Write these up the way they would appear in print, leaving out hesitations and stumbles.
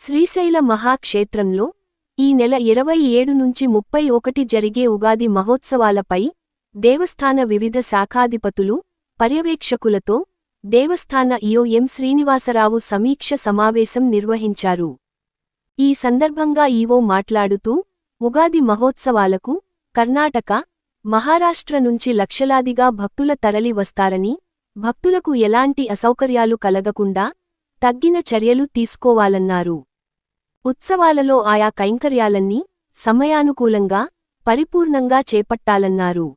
శ్రీశైల మహాక్షేత్రంలో ఈ నెల 27 నుంచి 31 జరిగే ఉగాది మహోత్సవాలపై దేవస్థాన వివిధ శాఖాధిపతులు, పర్యవేక్షకులతో దేవస్థాన ఈవో ఎం శ్రీనివాసరావు సమీక్ష సమావేశం నిర్వహించారు. ఈ సందర్భంగా ఈవో మాట్లాడుతూ, ఉగాది మహోత్సవాలకు కర్ణాటక, మహారాష్ట్ర నుంచి లక్షలాదిగా భక్తుల తరలి వస్తారని, భక్తులకు ఎలాంటి అసౌకర్యాలు కలగకుండా తగ్గిన చర్యలు తీసుకోవాలన్నారు. ఉత్సవాలలో ఆయా కైంకర్యాలన్నీ సమయానుకూలంగా, పరిపూర్ణంగా చేపట్టాలన్నారు.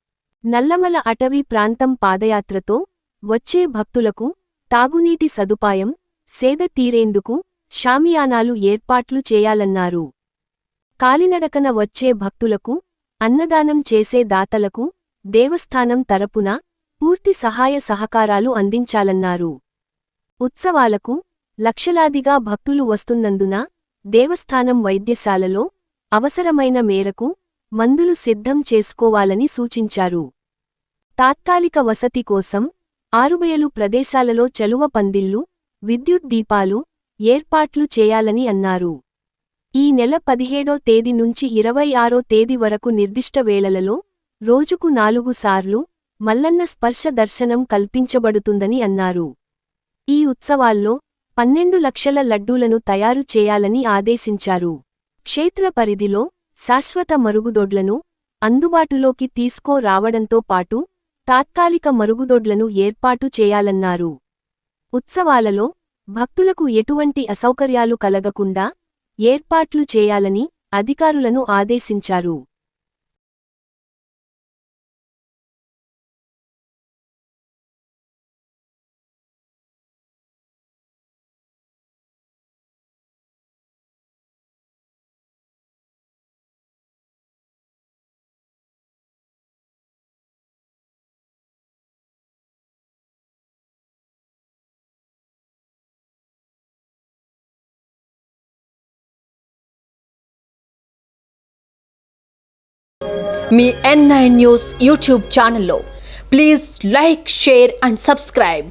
నల్లమల అటవీ ప్రాంతం పాదయాత్రతో వచ్చే భక్తులకు తాగునీటి సదుపాయం, సేద తీరేందుకు షామియానాలు ఏర్పాట్లు చేయాలన్నారు. కాలినడకన వచ్చే భక్తులకు, అన్నదానం చేసే దాతలకు దేవస్థానం తరపున పూర్తి సహాయ సహకారాలు అందించాలన్నారు. ఉత్సవాలకు లక్షలాదిగా భక్తులు వస్తున్నందున దేవస్థానం వైద్యశాలలో అవసరమైన మేరకు మందులు సిద్ధం చేసుకోవాలని సూచించారు. తాత్కాలిక వసతి కోసం ఆరుబయలు ప్రదేశాలలో చలువ పందిళ్లు, విద్యుత్ దీపాలు ఏర్పాట్లు చేయాలని అన్నారు. ఈ నెల 17వ తేదీ నుంచి 26వ తేదీ వరకు నిర్దిష్ట వేళలలో రోజుకు 4 సార్లు మల్లన్న స్పర్శ దర్శనం కల్పించబడుతుందని అన్నారు. ఈ ఉత్సవాల్లో 12 లక్షల లడ్డూలను తయారు చేయాలని ఆదేశించారు. క్షేత్ర పరిధిలో శాశ్వత మరుగుదొడ్లను అందుబాటులోకి తీసుకురావడంతో పాటు తాత్కాలిక మరుగుదొడ్లను ఏర్పాటు చేయాలన్నారు. ఉత్సవాలలో భక్తులకు ఎటువంటి అసౌకర్యాలు కలగకుండా ఏర్పాట్లు చేయాలని అధికారులను ఆదేశించారు. మీ N9 న్యూస్ యూట్యూబ్ ఛానల్లో please like, share and subscribe.